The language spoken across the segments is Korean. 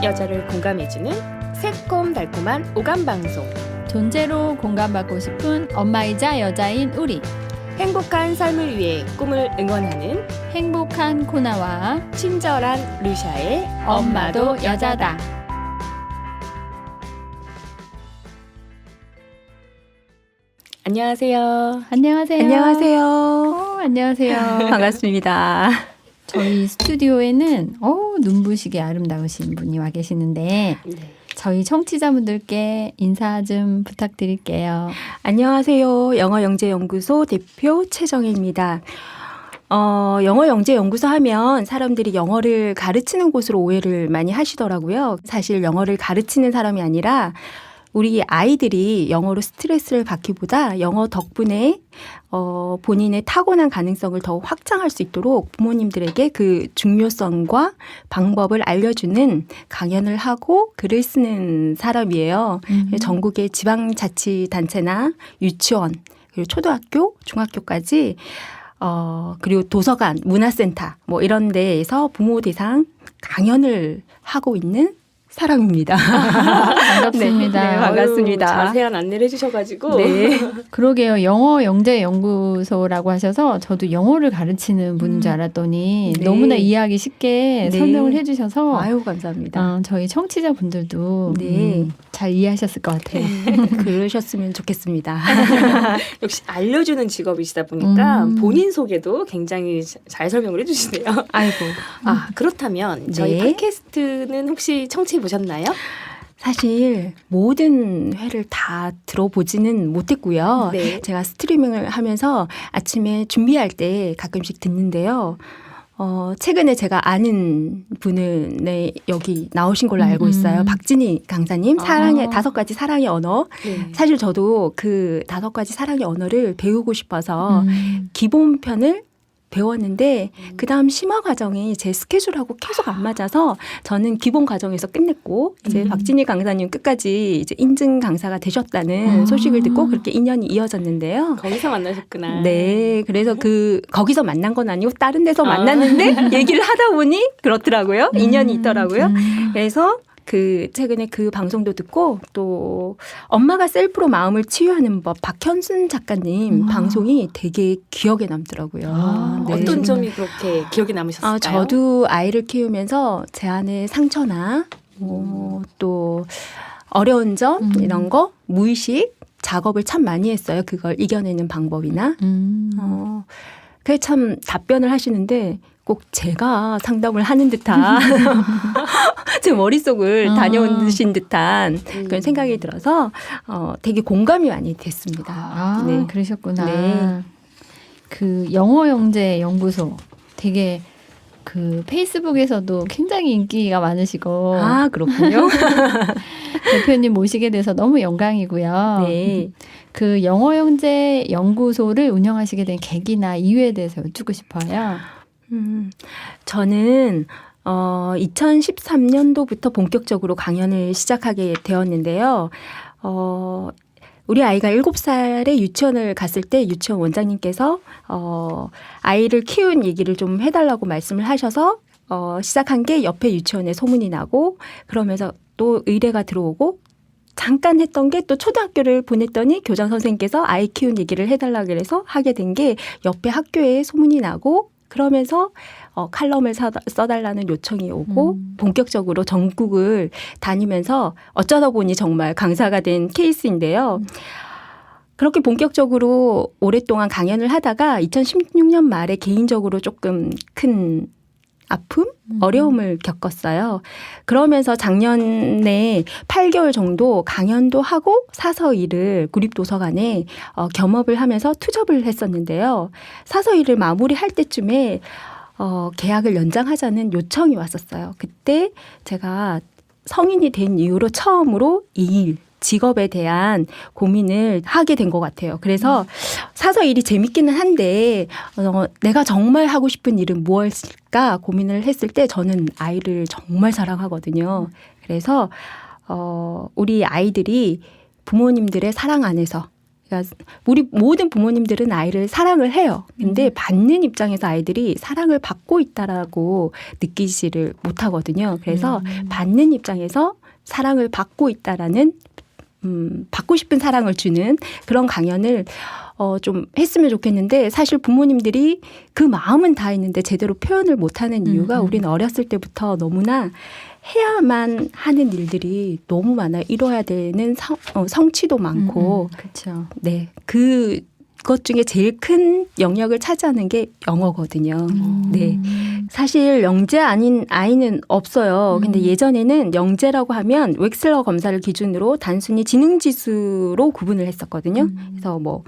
여자를 공감해주는 새콤달콤한 오감방송. 존재로 공감받고 싶은 엄마이자 여자인 우리. 행복한 삶을 위해 꿈을 응원하는 행복한 코나와 친절한 루샤의 엄마도 여자다. 안녕하세요. 안녕하세요. 안녕하세요. 안녕하세요. 반갑습니다. 저희 스튜디오에는 눈부시게 아름다우신 분이 와 계시는데 네. 저희 청취자분들께 인사 좀 부탁드릴게요. 안녕하세요. 영어영재연구소 대표 최정혜입니다. 영어영재연구소 하면 사람들이 영어를 가르치는 곳으로 오해를 많이 하시더라고요. 사실 영어를 가르치는 사람이 아니라 우리 아이들이 영어로 스트레스를 받기보다 영어 덕분에 본인의 타고난 가능성을 더 확장할 수 있도록 부모님들에게 그 중요성과 방법을 알려주는 강연을 하고 글을 쓰는 사람이에요. 전국의 지방자치단체나 유치원, 그리고 초등학교, 중학교까지 그리고 도서관, 문화센터 뭐 이런 데에서 부모 대상 강연을 하고 있는 사람입니다. 반갑습니다. 네, 반갑습니다. 아유, 자세한 안내를 해주셔가지고. 네. 그러게요. 영어 영재 연구소라고 하셔서 저도 영어를 가르치는 분인 줄 알았더니 네. 너무나 이해하기 쉽게 네. 설명을 해주셔서 아유, 감사합니다. 저희 청취자분들도 네. 잘 이해하셨을 것 같아요. 그러셨으면 좋겠습니다. 역시 알려주는 직업이시다 보니까 본인 소개도 굉장히 잘 설명을 해주시네요. 아이고. 그렇다면 저희 네. 팟캐스트는 혹시 청취해 보셨나요? 사실 모든 회를 다 들어보지는 못했고요. 네. 제가 스트리밍을 하면서 아침에 준비할 때 가끔씩 듣는데요. 최근에 제가 아는 분은 여기 나오신 걸로 알고 있어요. 박진희 강사님, 사랑의 5가지 사랑의 언어. 네. 사실 저도 그 5가지 사랑의 언어를 배우고 싶어서 기본편을 배웠는데 그다음 심화 과정이 제 스케줄하고 계속 안 맞아서 저는 기본 과정에서 끝냈고 이제 박진희 강사님 끝까지 이제 인증 강사가 되셨다는 소식을 듣고 그렇게 인연이 이어졌는데요. 거기서 만나셨구나. 네, 그래서 거기서 만난 건 아니고 다른 데서 만났는데 얘기를 하다 보니 그렇더라고요. 인연이 있더라고요. 그래서 최근에 그 방송도 듣고 또 엄마가 셀프로 마음을 치유하는 법 박현순 작가님 방송이 되게 기억에 남더라고요. 네. 어떤 점이 그렇게 기억에 남으셨을까요? 저도 아이를 키우면서 제 안의 상처나 또 어려운 점 이런 거 무의식 작업을 참 많이 했어요. 그걸 이겨내는 방법이나. 그게 참 답변을 하시는데 꼭 제가 상담을 하는 듯한 제 머릿속을 다녀오신 듯한 그런 생각이 들어서 되게 공감이 많이 됐습니다. 네. 그러셨구나. 네. 그 영어 영재 연구소 되게 그 페이스북에서도 굉장히 인기가 많으시고 그렇군요. 대표님 모시게 돼서 너무 영광이고요. 네. 그 영어 영재 연구소를 운영하시게 된 계기나 이유에 대해서 여쭙고 싶어요. 저는 2013년도부터 본격적으로 강연을 시작하게 되었는데요. 우리 아이가 7살에 유치원을 갔을 때 유치원 원장님께서 아이를 키운 얘기를 좀 해달라고 말씀을 하셔서 시작한 게 옆에 유치원에 소문이 나고 그러면서 또 의뢰가 들어오고 잠깐 했던 게 또 초등학교를 보냈더니 교장 선생님께서 아이 키운 얘기를 해달라고 그래서 하게 된 게 옆에 학교에 소문이 나고 그러면서 칼럼을 써달라는 요청이 오고 본격적으로 전국을 다니면서 어쩌다 보니 정말 강사가 된 케이스인데요. 그렇게 본격적으로 오랫동안 강연을 하다가 2016년 말에 개인적으로 조금 큰 아픔, 어려움을 겪었어요. 그러면서 작년에 8개월 정도 강연도 하고 사서 일을 구립도서관에 겸업을 하면서 투잡을 했었는데요. 사서 일을 마무리할 때쯤에 계약을 연장하자는 요청이 왔었어요. 그때 제가 성인이 된 이후로 처음으로 이 일, 직업에 대한 고민을 하게 된 것 같아요. 그래서 사서 일이 재밌기는 한데 내가 정말 하고 싶은 일은 무엇일까 고민을 했을 때 저는 아이를 정말 사랑하거든요. 그래서 우리 아이들이 부모님들의 사랑 안에서 그러니까 우리 모든 부모님들은 아이를 사랑을 해요. 근데 받는 입장에서 아이들이 사랑을 받고 있다라고 느끼지를 못하거든요. 그래서 받는 입장에서 사랑을 받고 있다라는 받고 싶은 사랑을 주는 그런 강연을 좀 했으면 좋겠는데 사실 부모님들이 그 마음은 다 있는데 제대로 표현을 못하는 이유가 우리는 어렸을 때부터 너무나 해야만 하는 일들이 너무 많아요. 이뤄야 되는 성취도 많고 그렇죠. 네, 그것 중에 제일 큰 영역을 차지하는 게 영어거든요. 네, 사실 영재 아닌 아이는 없어요. 근데 예전에는 영재라고 하면 웩슬러 검사를 기준으로 단순히 지능지수로 구분을 했었거든요. 그래서 뭐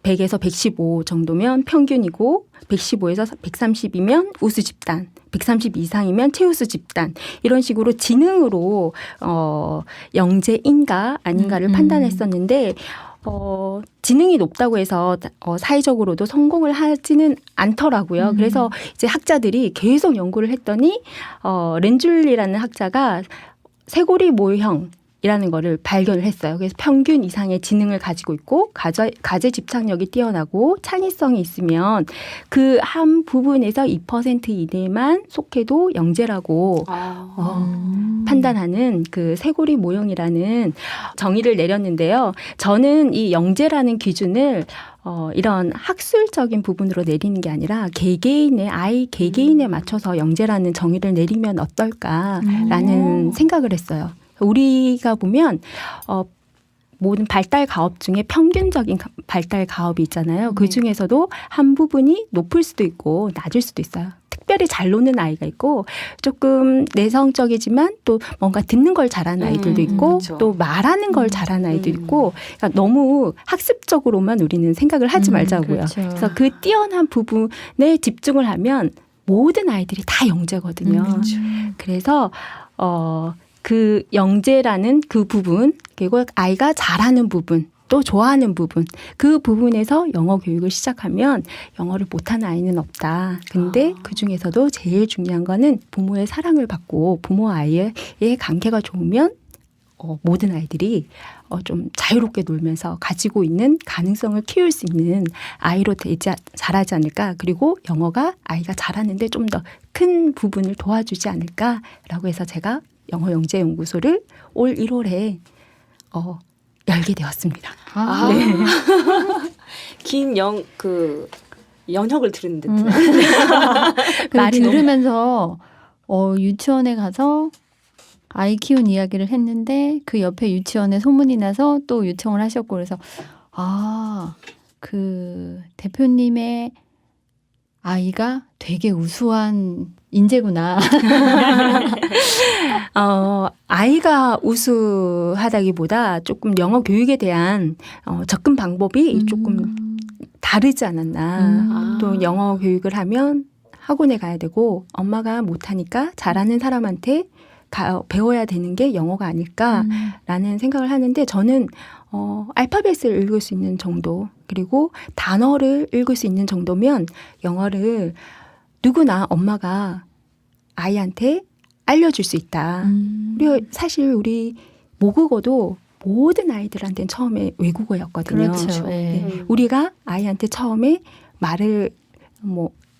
100에서 115 정도면 평균이고 115에서 130이면 우수 집단, 130 이상이면 최우수 집단 이런 식으로 지능으로 영재인가 아닌가를 판단했었는데 지능이 높다고 해서 사회적으로도 성공을 하지는 않더라고요. 그래서 이제 학자들이 계속 연구를 했더니 렌줄리라는 학자가 쇄골이 모형 이라는 거를 발견을 했어요. 그래서 평균 이상의 지능을 가지고 있고 가제 집착력이 뛰어나고 창의성이 있으면 그 한 부분에서 2% 이내만 속해도 영재라고 판단하는 그 쇄골이 모형이라는 정의를 내렸는데요. 저는 이 영재라는 기준을 이런 학술적인 부분으로 내리는 게 아니라 아이 개개인에 맞춰서 영재라는 정의를 내리면 어떨까라는 생각을 했어요. 우리가 보면 모든 발달 가업 중에 평균적인 발달 가업이 있잖아요. 그 중에서도 한 부분이 높을 수도 있고 낮을 수도 있어요. 특별히 잘 노는 아이가 있고 조금 내성적이지만 또 뭔가 듣는 걸 잘하는 아이들도 있고 그렇죠. 또 말하는 걸 잘하는 아이도 있고 그러니까 너무 학습적으로만 우리는 생각을 하지 말자고요. 그렇죠. 그래서 그 뛰어난 부분에 집중을 하면 모든 아이들이 다 영재거든요. 그래서 그 영재라는 그 부분 그리고 아이가 잘하는 부분 또 좋아하는 부분 그 부분에서 영어 교육을 시작하면 영어를 못하는 아이는 없다. 근데 그중에서도 제일 중요한 거는 부모의 사랑을 받고 부모 아이의 관계가 좋으면 모든 아이들이 좀 자유롭게 놀면서 가지고 있는 가능성을 키울 수 있는 아이로 자라지 않을까. 그리고 영어가 아이가 잘하는데 좀 더 큰 부분을 도와주지 않을까라고 해서 제가 영어 영재 연구소를 올 1월에 열게 되었습니다. 네. 긴 연혁을 들은 듯. 말이 너무- 들으면서 유치원에 가서 아이 키운 이야기를 했는데 그 옆에 유치원에 소문이 나서 또 요청을 하셨고 그래서 그 대표님의 아이가 되게 우수한 인재구나. 아이가 우수하다기보다 조금 영어 교육에 대한 접근 방법이 조금 다르지 않았나. 또 영어 교육을 하면 학원에 가야 되고 엄마가 못하니까 잘하는 사람한테 배워야 되는 게 영어가 아닐까라는 생각을 하는데 저는 알파벳을 읽을 수 있는 정도 그리고 단어를 읽을 수 있는 정도면 영어를 누구나 엄마가 아이한테 알려줄 수 있다. 우리 사실 우리 모국어도 모든 아이들한테는 처음에 외국어였거든요. 그렇죠. 네. 우리가 아이한테 처음에 말을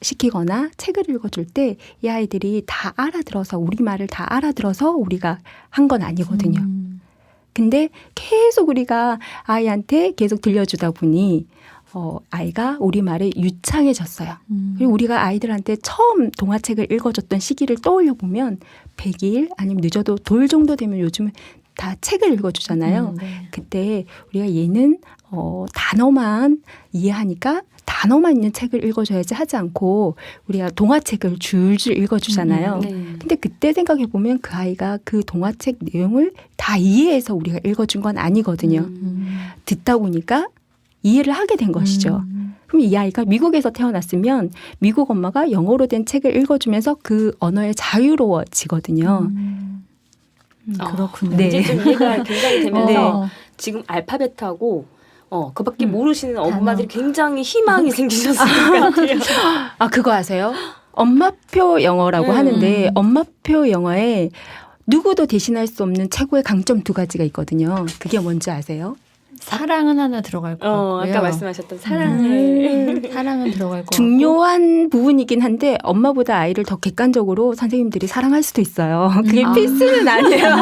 시키거나 책을 읽어줄 때 이 아이들이 다 알아들어서 우리말을 다 알아들어서 우리가 한 건 아니거든요. 근데 계속 우리가 아이한테 계속 들려주다 보니 아이가 우리말에 유창해졌어요. 그리고 우리가 아이들한테 처음 동화책을 읽어줬던 시기를 떠올려 보면 100일 아니면 늦어도 돌 정도 되면 요즘은 다 책을 읽어주잖아요. 네. 그때 우리가 얘는 단어만 이해하니까 단어만 있는 책을 읽어줘야지 하지 않고 우리가 동화책을 줄줄 읽어주잖아요. 네. 근데 그때 생각해 보면 그 아이가 그 동화책 내용을 다 이해해서 우리가 읽어준 건 아니거든요. 듣다 보니까 이해를 하게 된 것이죠. 그럼 이 아이가 미국에서 태어났으면 미국 엄마가 영어로 된 책을 읽어주면서 그 언어에 자유로워지거든요. 그렇군요. 네. 이제 좀 이해가 굉장히 되면서 어. 지금 알파벳하고 그밖에 모르시는 엄마들이 굉장히 희망이 생기셨을 것 같아요. 아, 그거 아세요? 엄마표 영어라고 하는데 엄마표 영어에 누구도 대신할 수 없는 최고의 강점 2가지가 있거든요. 그게 뭔지 아세요? 사랑은 하나 들어갈 것 같고요. 아까 말씀하셨던 사랑을 사랑은 들어갈 것 같고. 중요한 부분이긴 한데 엄마보다 아이를 더 객관적으로 선생님들이 사랑할 수도 있어요. 그게 필수는 아니에요.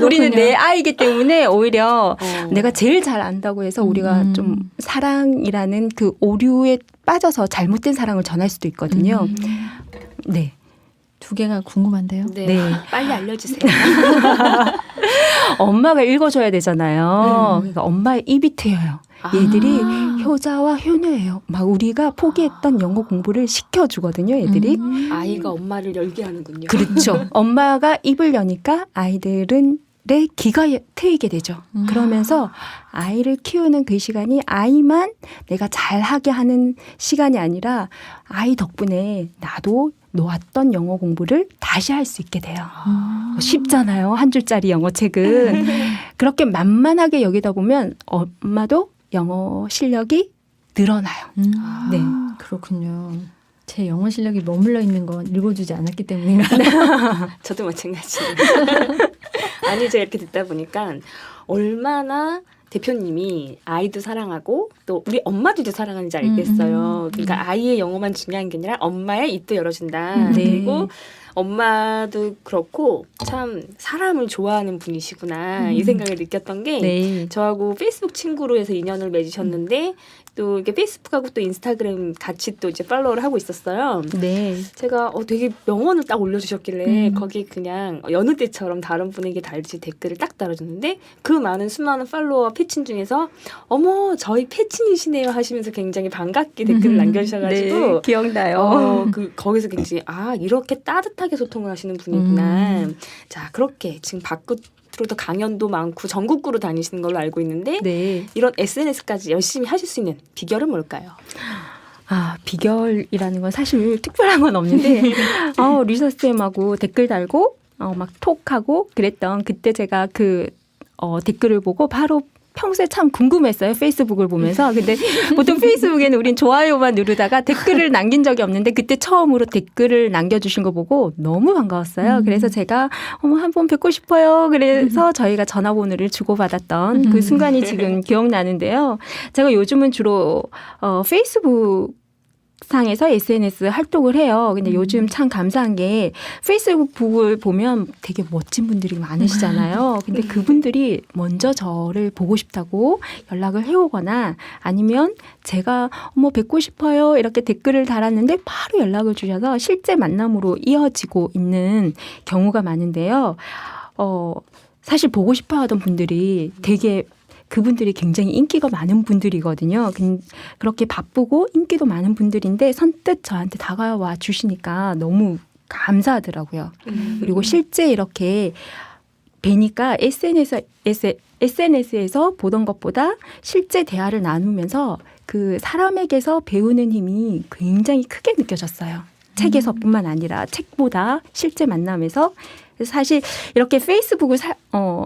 우리는 내 아이기 때문에 오히려 내가 제일 잘 안다고 해서 우리가 좀 사랑이라는 그 오류에 빠져서 잘못된 사랑을 전할 수도 있거든요. 네. 두 개가 궁금한데요. 네. 네. 빨리 알려주세요. 엄마가 읽어줘야 되잖아요. 그러니까 엄마의 입이 트여요. 얘들이 효자와 효녀예요. 막 우리가 포기했던 영어 공부를 시켜주거든요. 애들이. 아이가 엄마를 열게 하는군요. 그렇죠. 엄마가 입을 여니까 아이들은 내 기가 트이게 되죠. 그러면서 아이를 키우는 그 시간이 아이만 내가 잘하게 하는 시간이 아니라 아이 덕분에 나도 놓았던 영어 공부를 다시 할 수 있게 돼요. 쉽잖아요. 한 줄짜리 영어 책은. 그렇게 만만하게 여기다 보면 엄마도 영어 실력이 늘어나요. 네. 그렇군요. 제 영어 실력이 머물러 있는 건 읽어주지 않았기 때문인가. 저도 마찬가지예요. 아니 제가 이렇게 듣다 보니까 얼마나 대표님이 아이도 사랑하고 또 우리 엄마들도 사랑하는지 알겠어요. 그러니까 아이의 영어만 중요한 게 아니라 엄마의 입도 열어준다. 네. 그리고 엄마도 그렇고 참 사람을 좋아하는 분이시구나 이 생각을 느꼈던 게 네. 저하고 페이스북 친구로 해서 인연을 맺으셨는데 또 이게 페이스북하고 또 인스타그램 같이 또 이제 팔로우를 하고 있었어요. 네. 제가 되게 명언을 딱 올려주셨길래 거기 그냥 여느 때처럼 다른 분에게 달지 댓글을 딱 달아줬는데 그 많은 수많은 팔로워 패친 중에서 어머 저희 패친이시네요 하시면서 굉장히 반갑게 댓글을 남겨주셔가지고 네, 기억나요. 거기서 굉장히 이렇게 따뜻하게 소통을 하시는 분이구나. 자 그렇게 지금 밖으로도 강연도 많고 전국구로 다니시는 걸로 알고 있는데 네. 이런 SNS까지 열심히 하실 수 있는 비결은 뭘까요? 비결이라는 건 사실 특별한 건 없는데, 리서쌤하고 댓글 달고, 막 톡하고 그랬던 그때 제가 댓글을 보고 바로 평소에 참 궁금했어요. 페이스북을 보면서. 근데 보통 페이스북에는 우린 좋아요만 누르다가 댓글을 남긴 적이 없는데 그때 처음으로 댓글을 남겨주신 거 보고 너무 반가웠어요. 그래서 제가 한번 뵙고 싶어요. 그래서 저희가 전화번호를 주고받았던 그 순간이 지금 기억나는데요. 제가 요즘은 주로 페이스북 상에서 SNS 활동을 해요. 근데 요즘 참 감사한 게 페이스북을 보면 되게 멋진 분들이 많으시잖아요. 근데 그분들이 먼저 저를 보고 싶다고 연락을 해오거나 아니면 제가 뵙고 싶어요 이렇게 댓글을 달았는데 바로 연락을 주셔서 실제 만남으로 이어지고 있는 경우가 많은데요. 사실 보고 싶어 하던 분들이 되게 그분들이 굉장히 인기가 많은 분들이거든요. 그렇게 바쁘고 인기도 많은 분들인데 선뜻 저한테 다가와 주시니까 너무 감사하더라고요. 그리고 실제 이렇게 뵈니까 SNS에서 보던 것보다 실제 대화를 나누면서 그 사람에게서 배우는 힘이 굉장히 크게 느껴졌어요. 책에서뿐만 아니라 책보다 실제 만남에서. 사실 이렇게 페이스북을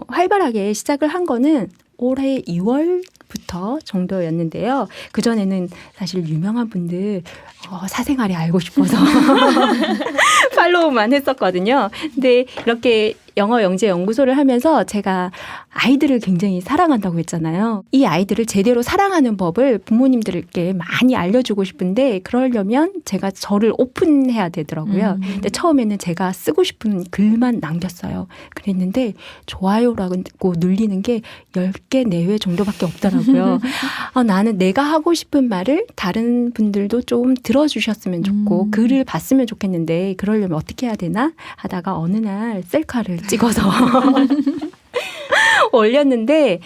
활발하게 시작을 한 거는 올해 2월부터 정도였는데요. 그전에는 사실 유명한 분들 사생활이 알고 싶어서 팔로우만 했었거든요. 근데 이렇게 영어 영재 연구소를 하면서 제가 아이들을 굉장히 사랑한다고 했잖아요. 이 아이들을 제대로 사랑하는 법을 부모님들께 많이 알려주고 싶은데 그러려면 제가 저를 오픈해야 되더라고요. 근데 처음에는 제가 쓰고 싶은 글만 남겼어요. 그랬는데 좋아요라고 눌리는 게 10개 내외 정도밖에 없더라고요. 나는 내가 하고 싶은 말을 다른 분들도 좀 들어주셨으면 좋고 글을 봤으면 좋겠는데 그러려면 어떻게 해야 되나 하다가 어느 날 셀카를 찍어서 올렸는데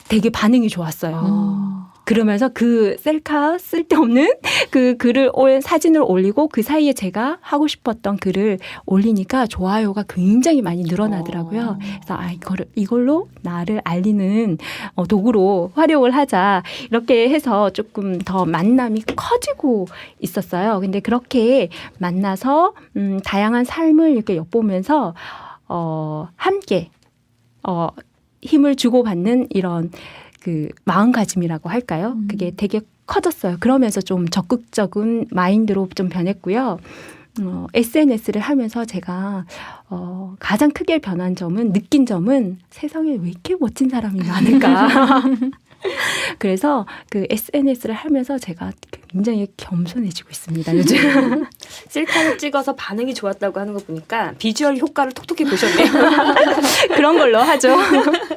되게 반응이 좋았어요. 그러면서 그 셀카 쓸데없는 그 글을 사진을 올리고 그 사이에 제가 하고 싶었던 글을 올리니까 좋아요가 굉장히 많이 늘어나더라고요. 그래서 이걸로 나를 알리는 도구로 활용을 하자 이렇게 해서 조금 더 만남이 커지고 있었어요. 근데 그렇게 만나서 다양한 삶을 이렇게 엿보면서 함께 힘을 주고받는 이런 그 마음가짐이라고 할까요? 그게 되게 커졌어요. 그러면서 좀 적극적인 마인드로 좀 변했고요. SNS를 하면서 제가 가장 크게 변한 점은 느낀 점은 세상에 왜 이렇게 멋진 사람이 많을까. 그래서 그 SNS를 하면서 제가 굉장히 겸손해지고 있습니다. 요즘. 셀카를 찍어서 반응이 좋았다고 하는 거 보니까 비주얼 효과를 톡톡히 보셨네요. 그런 걸로 하죠.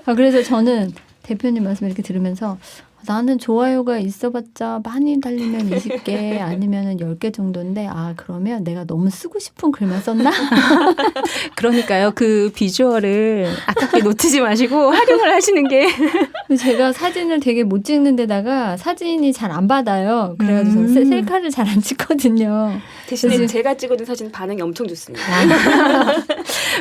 그래서 저는 대표님 말씀 이렇게 들으면서 나는 좋아요가 있어봤자 많이 달리면 20개 아니면 10개 정도인데 그러면 내가 너무 쓰고 싶은 글만 썼나? 그러니까요. 그 비주얼을 아깝게 놓치지 마시고 활용을 하시는 게. 제가 사진을 되게 못 찍는 데다가 사진이 잘 안 받아요. 그래가지고 셀카를 잘 안 찍거든요. 대신에 그래서- 제가 찍어둔 사진 반응이 엄청 좋습니다.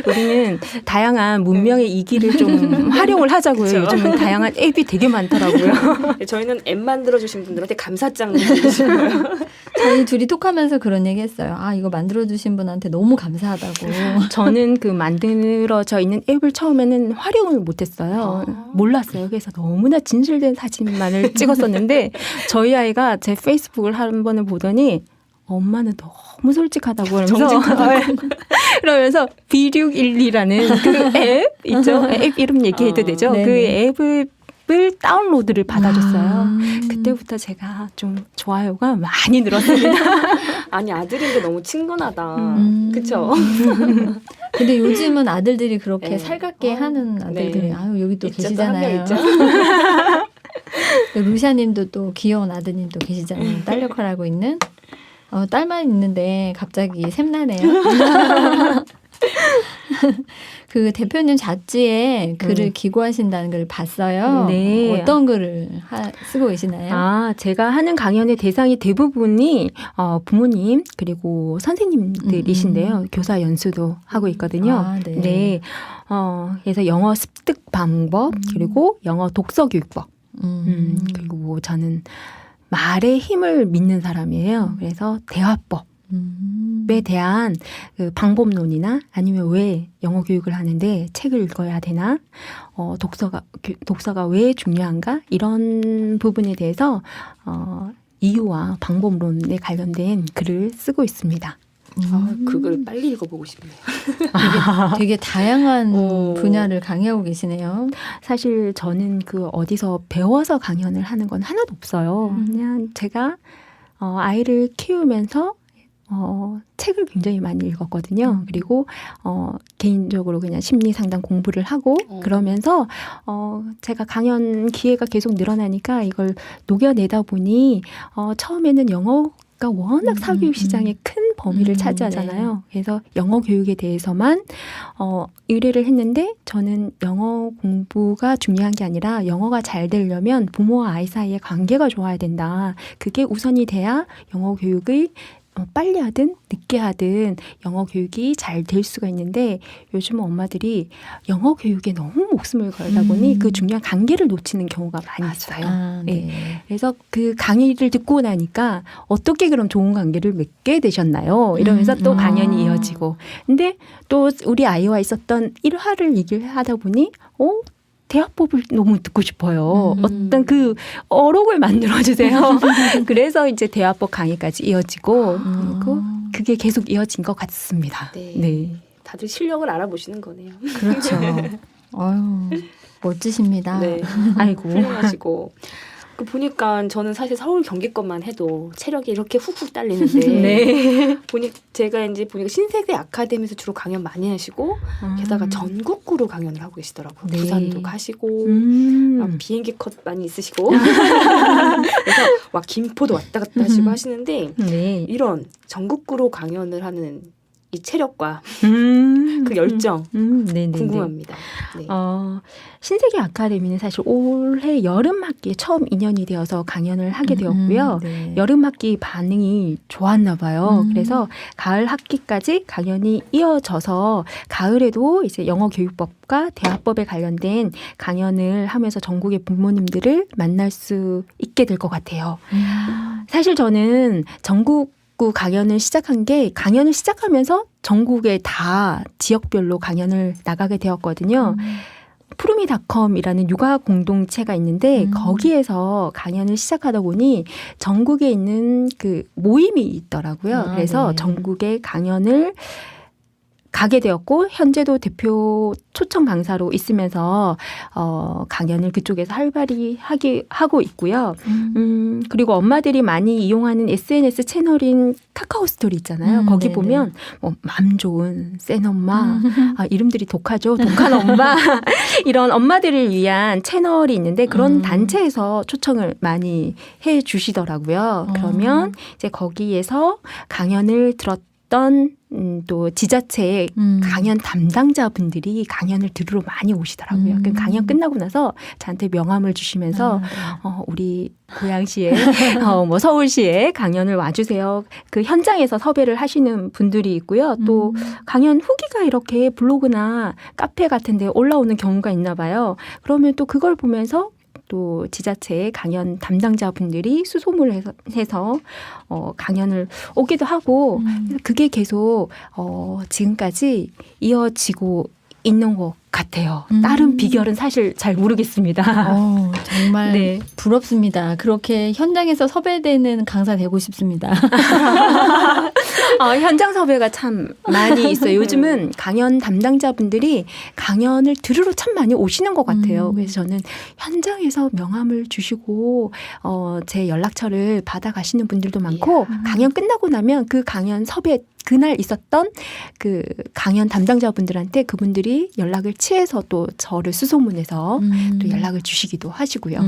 우리는 다양한 문명의 이기를 좀 활용을 하자고요. 그쵸. 요즘은 다양한 앱이 되게 많더라고요. 저희는 앱 만들어주신 분들한테 감사장 드리시고요. 저희 둘이 톡하면서 그런 얘기 했어요. 이거 만들어주신 분한테 너무 감사하다고. 저는 그 만들어져 있는 앱을 처음에는 활용을 못했어요. 몰랐어요. 그래서 너무나 진실된 사진만을 찍었었는데 저희 아이가 제 페이스북을 한 번을 보더니 엄마는 너무 솔직하다고 그러면서 그러면서 B612라는 그 앱 있죠? 앱 이름 얘기해도 되죠? 네네. 그 앱을 다운로드를 받아줬어요. 그때부터 제가 좀 좋아요가 많이 늘었습니다. 아니 아들인데 너무 친근하다. 그쵸? 근데 요즘은 아들들이 그렇게 네. 살갑게 하는 아들들이 네. 여기 또 있죠, 계시잖아요. 또 한명 있죠. 루샤님도 또 귀여운 아드님도 계시잖아요. 딸 역할하고 있는. 딸만 있는데 갑자기 샘나네요. 그 대표님 잡지에 글을 기고하신다는 걸 봤어요. 네. 어떤 글을 쓰고 계시나요? 제가 하는 강연의 대상이 대부분이 부모님 그리고 선생님들이신데요. 교사 연수도 하고 있거든요. 네. 네. 그래서 영어 습득 방법 그리고 영어 독서 교육법. 그리고 저는 말의 힘을 믿는 사람이에요. 그래서 대화법에 대한 그 방법론이나 아니면 왜 영어 교육을 하는데 책을 읽어야 되나, 독서가 왜 중요한가 이런 부분에 대해서 이유와 방법론에 관련된 글을 쓰고 있습니다. 그걸 빨리 읽어보고 싶네요. 되게 다양한 오. 분야를 강의하고 계시네요. 사실 저는 그 어디서 배워서 강연을 하는 건 하나도 없어요. 그냥 제가 아이를 키우면서 책을 굉장히 많이 읽었거든요. 그리고 개인적으로 그냥 심리 상담 공부를 하고 그러면서 제가 강연 기회가 계속 늘어나니까 이걸 녹여내다 보니 처음에는 영어가 워낙 사교육 시장에 큰 범위를 차지하잖아요. 그래서 영어 교육에 대해서만 의뢰를 했는데 저는 영어 공부가 중요한 게 아니라 영어가 잘 되려면 부모와 아이 사이의 관계가 좋아야 된다. 그게 우선이 돼야 영어 교육의 빨리 하든 늦게 하든 영어 교육이 잘 될 수가 있는데 요즘은 엄마들이 영어 교육에 너무 목숨을 걸다 보니 그 중요한 관계를 놓치는 경우가 많이 있어요. 네. 그래서 그 강의를 듣고 나니까 어떻게 그럼 좋은 관계를 맺게 되셨나요? 이러면서 또 강연이 이어지고. 근데 또 우리 아이와 있었던 일화를 얘기를 하다 보니 대화법을 너무 듣고 싶어요. 어떤 그 어록을 만들어주세요. 그래서 이제 대화법 강의까지 이어지고 그리고 그게 계속 이어진 것 같습니다. 네. 다들 실력을 알아보시는 거네요. 그렇죠. 아유, 멋지십니다. 네. 아이고. 훌륭하시고. 그 보니까 저는 사실 서울 경기권만 해도 체력이 이렇게 훅훅 딸리는데 네. 제가 이제 보니까 신세계 아카데미에서 주로 강연 많이 하시고 게다가 전국구로 강연을 하고 계시더라고요. 네. 부산도 가시고 비행기 컷 많이 있으시고 그래서 막 김포도 왔다 갔다 하시고 하시는데 네. 이런 전국구로 강연을 하는 이 체력과 그 열정 네네네. 궁금합니다. 네. 신세계 아카데미는 사실 올해 여름 학기에 처음 인연이 되어서 강연을 하게 되었고요. 네. 여름 학기 반응이 좋았나 봐요. 그래서 가을 학기까지 강연이 이어져서 가을에도 이제 영어 교육법과 대화법에 관련된 강연을 하면서 전국의 부모님들을 만날 수 있게 될 것 같아요. 사실 저는 전국 강연을 시작한 게 강연을 시작하면서 전국에 다 지역별로 강연을 나가게 되었거든요. 푸르미닷컴이라는 육아 공동체가 있는데 거기에서 강연을 시작하다 보니 전국에 있는 그 모임이 있더라고요. 그래서 네. 전국에 강연을 가게 되었고 현재도 대표 초청 강사로 있으면서 강연을 그쪽에서 활발히 하고 있고요. 그리고 엄마들이 많이 이용하는 SNS 채널인 카카오 스토리 있잖아요. 거기 네네. 보면 뭐 맘 좋은 센 엄마, 이름들이 독하죠. 독한 엄마 이런 엄마들을 위한 채널이 있는데 그런 단체에서 초청을 많이 해 주시더라고요. 그러면 이제 거기에서 강연을 들었던 또 지자체의 강연 담당자분들이 강연을 들으러 많이 오시더라고요. 그럼 강연 끝나고 나서 저한테 명함을 주시면서 우리 고양시에 뭐 서울시에 강연을 와주세요. 그 현장에서 섭외를 하시는 분들이 있고요. 또 강연 후기가 이렇게 블로그나 카페 같은 데 올라오는 경우가 있나 봐요. 그러면 또 그걸 보면서 또 지자체의 강연 담당자분들이 수소문을 해서 강연을 오기도 하고 그게 계속 지금까지 이어지고 있는 것 같아요. 다른 비결은 사실 잘 모르겠습니다. 정말 네. 부럽습니다. 그렇게 현장에서 섭외되는 강사 되고 싶습니다. 현장 섭외가 참 많이 있어요. 요즘은 강연 담당자분들이 강연을 들으러 참 많이 오시는 것 같아요. 그래서 저는 현장에서 명함을 주시고 제 연락처를 받아가시는 분들도 많고 강연 끝나고 나면 그 강연 섭외 그날 있었던 그 강연 담당자분들한테 그분들이 연락을 취해서 또 저를 수소문해서 또 연락을 주시기도 하시고요.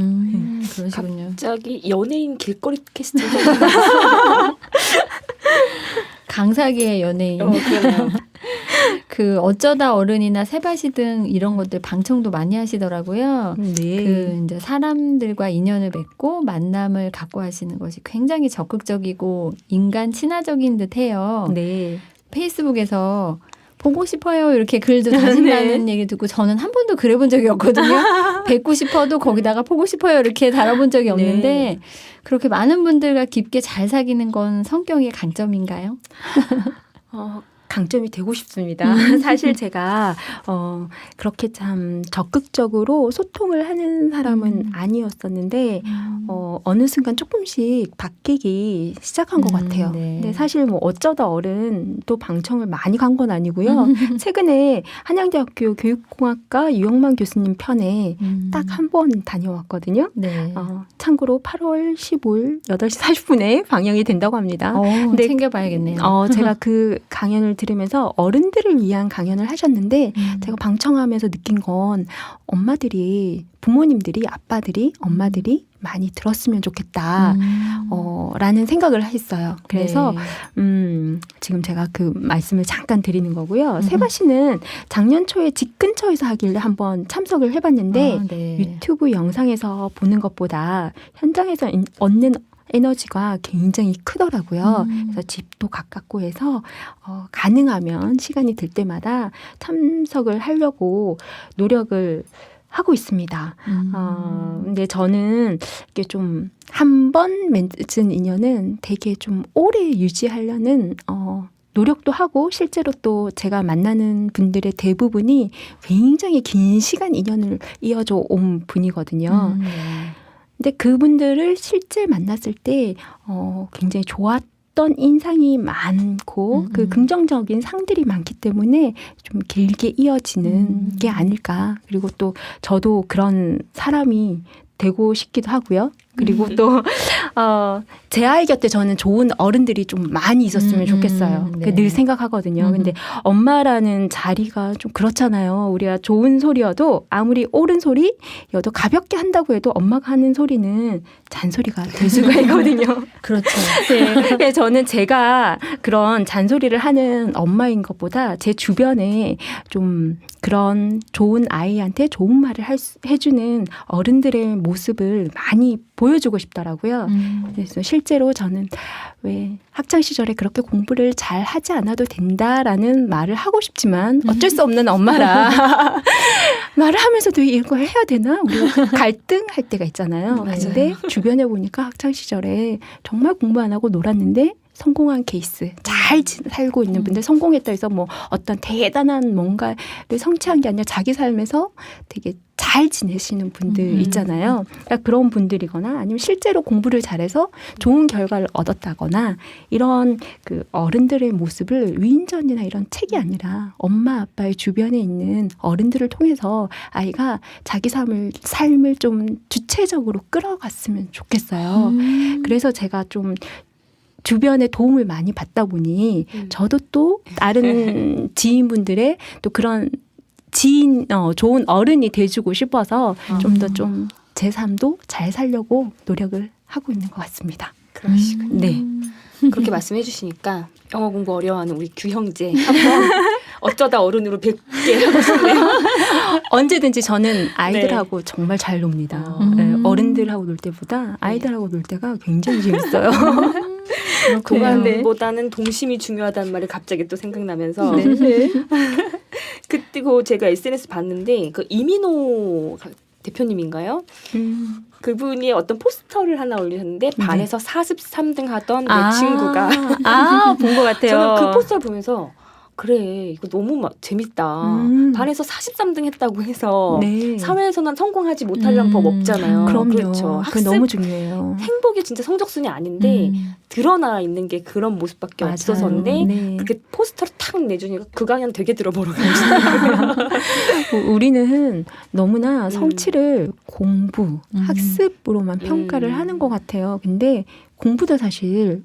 그러시군요. 갑자기 연예인 길거리 캐스팅. 강사계의 연예인. 그러네요. 그 어쩌다 어른이나 세바시 등 이런 것들 방청도 많이 하시더라고요. 네. 그 이제 사람들과 인연을 맺고 만남을 갖고 하시는 것이 굉장히 적극적이고 인간 친화적인 듯해요. 네. 페이스북에서 보고 싶어요 이렇게 글도 다신다는 얘기 듣고 저는 한 번도 그래본 적이 없거든요. 뵙고 싶어도 거기다가 보고 싶어요 이렇게 달아본 적이 없는데 네. 그렇게 많은 분들과 깊게 잘 사귀는 건 성격의 강점인가요? 강점이 되고 싶습니다. 사실 제가 그렇게 참 적극적으로 소통을 하는 사람은 아니었었는데 어느 순간 조금씩 바뀌기 시작한 것 같아요. 네. 근데 사실 뭐 어쩌다 어른 또 방청을 많이 간 건 아니고요. 최근에 한양대학교 교육공학과 유영만 교수님 편에 딱 한 번 다녀왔거든요. 네. 참고로 8월 15일 8시 40분에 방영이 된다고 합니다. 근데 챙겨봐야겠네요. 제가 그 강연을 들으면서 어른들을 위한 강연을 하셨는데 제가 방청하면서 느낀 건 엄마들이 부모님들이 아빠들이 엄마들이 많이 들었으면 좋겠다 라는 생각을 했어요. 그래서 지금 제가 그 말씀을 잠깐 드리는 거고요. 세바 씨는 작년 초에 집 근처에서 하길래 한번 참석을 해봤는데 네. 유튜브 영상에서 보는 것보다 현장에서 얻는 에너지가 굉장히 크더라고요. 그래서 집도 가깝고 해서 가능하면 시간이 될 때마다 참석을 하려고 노력을 하고 있습니다. 근데 저는 이게 좀 한 번 맺은 인연은 되게 좀 오래 유지하려는 노력도 하고 실제로 또 제가 만나는 분들의 대부분이 굉장히 긴 시간 인연을 이어져 온 분이거든요. 근데 그분들을 실제 만났을 때 굉장히 좋았던 인상이 많고 그 긍정적인 상들이 많기 때문에 좀 길게 이어지는 게 아닐까. 그리고 또 저도 그런 사람이 되고 싶기도 하고요. 그리고 또 제 아이 곁에 저는 좋은 어른들이 좀 많이 있었으면 좋겠어요. 네. 늘 생각하거든요. 근데 엄마라는 자리가 좀 그렇잖아요. 우리가 좋은 소리여도 아무리 옳은 소리여도 가볍게 한다고 해도 엄마가 하는 소리는 잔소리가 될 수가 있거든요. 그렇죠. 네. 그래서 저는 제가 그런 잔소리를 하는 엄마인 것보다 제 주변에 좀 그런 좋은 아이한테 좋은 말을 해주는 어른들의 모습을 많이 보여주고 싶더라고요. 그래서 실제로 저는 왜 학창 시절에 그렇게 공부를 잘 하지 않아도 된다라는 말을 하고 싶지만 어쩔 수 없는 엄마라 말을 하면서도 이걸 해야 되나? 우리가 갈등할 때가 있잖아요. 네. 근데 주변에 보니까 학창 시절에 정말 공부 안 하고 놀았는데 성공한 케이스, 잘 살고 있는 분들, 성공했다 해서 뭐 어떤 대단한 뭔가를 성취한 게 아니라 자기 삶에서 되게 잘 지내시는 분들 있잖아요. 그러니까 그런 분들이거나 아니면 실제로 공부를 잘해서 좋은 결과를 얻었다거나 이런 그 어른들의 모습을 위인전이나 이런 책이 아니라 엄마 아빠의 주변에 있는 어른들을 통해서 아이가 자기 삶을 좀 주체적으로 끌어갔으면 좋겠어요. 그래서 제가 좀 주변에 도움을 많이 받다 보니 저도 또 다른 지인분들의 또 그런 좋은 어른이 돼주고 싶어서 좀 더 좀 제 삶도 잘 살려고 노력을 하고 있는 것 같습니다. 그러시군요. 네. 그렇게 말씀해 주시니까 영어 공부 어려워하는 우리 규형제 한번 어쩌다 어른으로 뵙게 하고 싶네요. 언제든지 저는 아이들하고 정말 잘 놉니다. 네, 음. 어른들하고 놀 때보다 아이들하고 놀 때가 굉장히 재밌어요. 도감보다는 동심이 중요하다는 말이 갑자기 또 생각나면서 네. 그때고 제가 SNS 봤는데 그 이민호 대표님인가요? 그분이 어떤 포스터를 하나 올리셨는데 반에서 43등 하던 내 친구가 본 것 같아요. 저는 그 포스터를 보면서 그래 이거 너무 재밌다. 반에서 43등 했다고 해서 네. 사회에서는 성공하지 못하려는 법 없잖아요. 그럼요. 그렇죠. 그게 학습 너무 중요해요. 행복이 진짜 성적순이 아닌데 드러나 있는 게 그런 모습밖에 맞아요. 없어서인데 네. 그렇게 포스터를 탁 내주니까 그 강연 되게 들어보러 가시더라고요. 우리는 너무나 성취를 공부, 학습으로만 평가를 하는 것 같아요. 근데 공부도 사실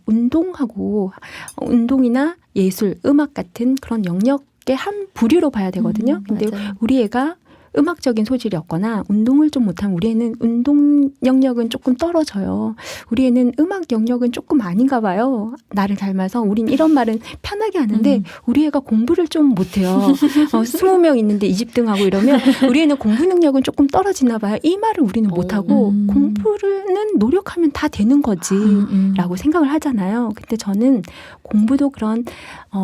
운동이나 예술, 음악 같은 그런 영역의 한 부류로 봐야 되거든요. 근데 맞아요. 우리 애가 음악적인 소질이 없거나 운동을 좀 못하면 우리 애는 운동 영역은 조금 떨어져요. 우리 애는 음악 영역은 조금 아닌가 봐요. 나를 닮아서 우린 이런 말은 편하게 하는데 우리 애가 공부를 좀 못해요. 20명 있는데 20등하고 이러면 우리 애는 공부 능력은 조금 떨어지나 봐요. 이 말을 우리는 못하고 공부는 노력하면 다 되는 거지 라고 생각을 하잖아요. 근데 저는 공부도 그런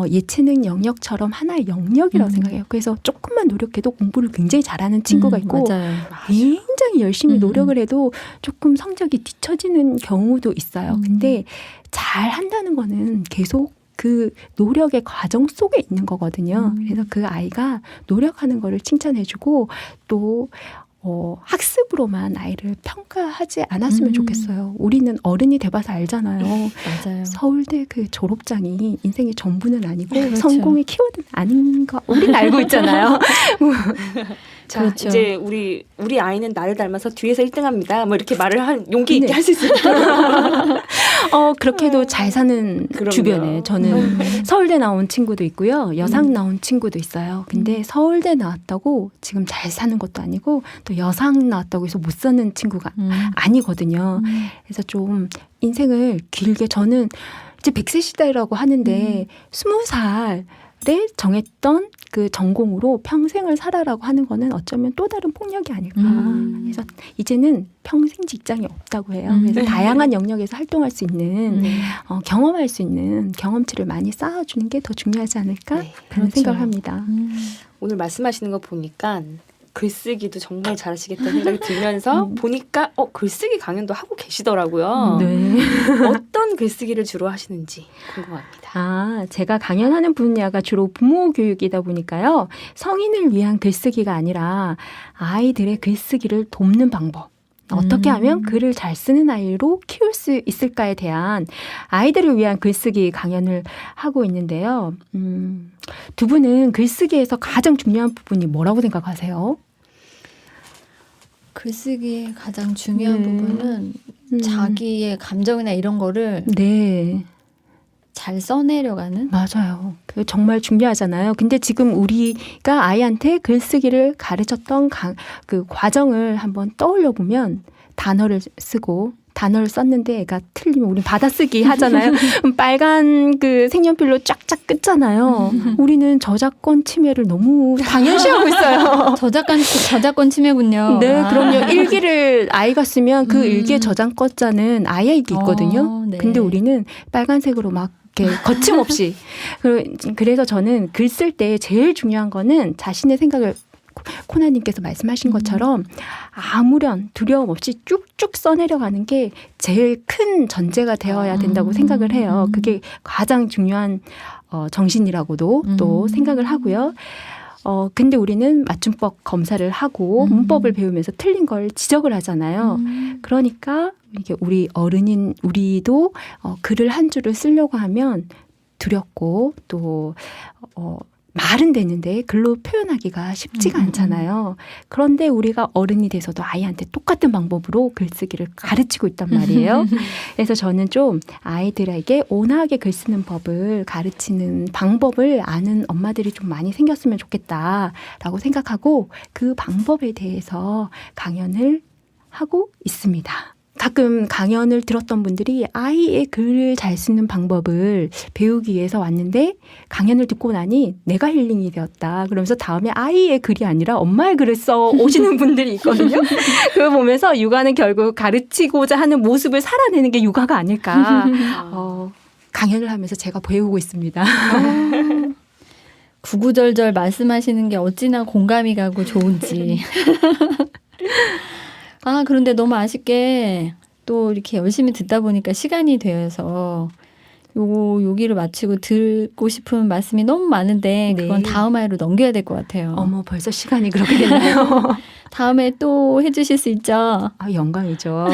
예체능 영역처럼 하나의 영역이라고 생각해요. 그래서 조금만 노력해도 공부를 굉장히 잘하는 친구가 있고 맞아요. 굉장히 열심히 노력을 해도 조금 성적이 뒤처지는 경우도 있어요. 근데 잘 한다는 거는 계속 그 노력의 과정 속에 있는 거거든요. 그래서 그 아이가 노력하는 거를 칭찬해주고 또 학습으로만 아이를 평가하지 않았으면 좋겠어요. 우리는 어른이 돼봐서 알잖아요. 맞아요. 서울대 그 졸업장이 인생의 전부는 아니고 그렇죠. 성공의 키워드는 아닌 거 우리는 알고 있잖아요. 자, 그렇죠. 이제 우리 아이는 나를 닮아서 뒤에서 1등합니다. 뭐 이렇게 말을 한 용기 있게 네. 할 수 있어요. 그렇게도 잘 사는 그럼요. 주변에 저는 서울대 나온 친구도 있고요. 여상 나온 친구도 있어요. 근데 서울대 나왔다고 지금 잘 사는 것도 아니고 또 여상 나왔다고 해서 못 사는 친구가 아니거든요. 그래서 좀 인생을 길게 저는 이제 100세 시대라고 하는데 20살에 정했던 그 전공으로 평생을 살아라고 하는 거는 어쩌면 또 다른 폭력이 아닐까. 그래서 이제는 평생 직장이 없다고 해요. 그래서 다양한 영역에서 활동할 수 있는 경험할 수 있는 경험치를 많이 쌓아주는 게 더 중요하지 않을까 네, 그런 그렇죠. 생각을 합니다. 오늘 말씀하시는 거 보니까 글쓰기도 정말 잘하시겠다는 생각이 들면서 보니까 글쓰기 강연도 하고 계시더라고요. 네. 어떤 글쓰기를 주로 하시는지 궁금합니다. 제가 강연하는 분야가 주로 부모 교육이다 보니까요. 성인을 위한 글쓰기가 아니라 아이들의 글쓰기를 돕는 방법. 어떻게 하면 글을 잘 쓰는 아이로 키울 수 있을까에 대한 아이들을 위한 글쓰기 강연을 하고 있는데요. 두 분은 글쓰기에서 가장 중요한 부분이 뭐라고 생각하세요? 글쓰기의 가장 중요한 네. 부분은 자기의 감정이나 이런 거를 네. 잘 써내려가는 맞아요. 그 정말 중요하잖아요. 근데 지금 우리가 아이한테 글쓰기를 가르쳤던 그 과정을 한번 떠올려 보면 단어를 쓰고 단어를 썼는데 애가 틀리면 우린 받아쓰기 하잖아요. 빨간 그 색연필로 쫙쫙 끄잖아요. 우리는 저작권 침해를 너무 당연시하고 있어요. 저작권 침해군요. 네, 아. 그럼요. 일기를 아이가 쓰면 그 일기의 저작권자는 아이에게 있거든요. 네. 근데 우리는 빨간색으로 막 이렇게 거침없이. 그래서 저는 글 쓸 때 제일 중요한 거는 자신의 생각을 코나님께서 말씀하신 것처럼 아무런 두려움 없이 쭉쭉 써내려가는 게 제일 큰 전제가 되어야 된다고 생각을 해요. 그게 가장 중요한 정신이라고도 또 생각을 하고요. 근데 우리는 맞춤법 검사를 하고 문법을 배우면서 틀린 걸 지적을 하잖아요. 그러니까 이게 우리 어른인 우리도 글을 한 줄을 쓰려고 하면 두렵고 또 말은 되는데 글로 표현하기가 쉽지가 않잖아요. 그런데 우리가 어른이 돼서도 아이한테 똑같은 방법으로 글쓰기를 가르치고 있단 말이에요. 그래서 저는 좀 아이들에게 온화하게 글 쓰는 법을 가르치는 방법을 아는 엄마들이 좀 많이 생겼으면 좋겠다라고 생각하고 그 방법에 대해서 강연을 하고 있습니다. 가끔 강연을 들었던 분들이 아이의 글을 잘 쓰는 방법을 배우기 위해서 왔는데 강연을 듣고 나니 내가 힐링이 되었다. 그러면서 다음에 아이의 글이 아니라 엄마의 글을 써 오시는 분들이 있거든요. 그걸 보면서 육아는 결국 가르치고자 하는 모습을 살아내는 게 육아가 아닐까. 강연을 하면서 제가 배우고 있습니다. 구구절절 말씀하시는 게 어찌나 공감이 가고 좋은지. 그런데 너무 아쉽게 또 이렇게 열심히 듣다 보니까 시간이 되어서 여기를 마치고 듣고 싶은 말씀이 너무 많은데 그건 네. 다음 화로 넘겨야 될 것 같아요. 어머, 벌써 시간이 그렇게 됐나요? 다음에 또 해주실 수 있죠? 영광이죠.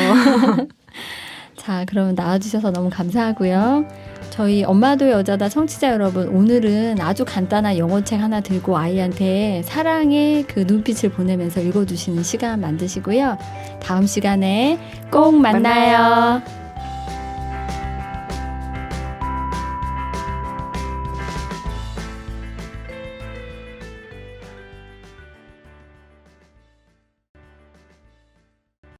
자, 그럼 나와주셔서 너무 감사하고요. 저희 엄마도 여자다 청취자 여러분, 오늘은 아주 간단한 영어책 하나 들고 아이한테 사랑의 그 눈빛을 보내면서 읽어주시는 시간 만드시고요. 다음 시간에 꼭 만나요.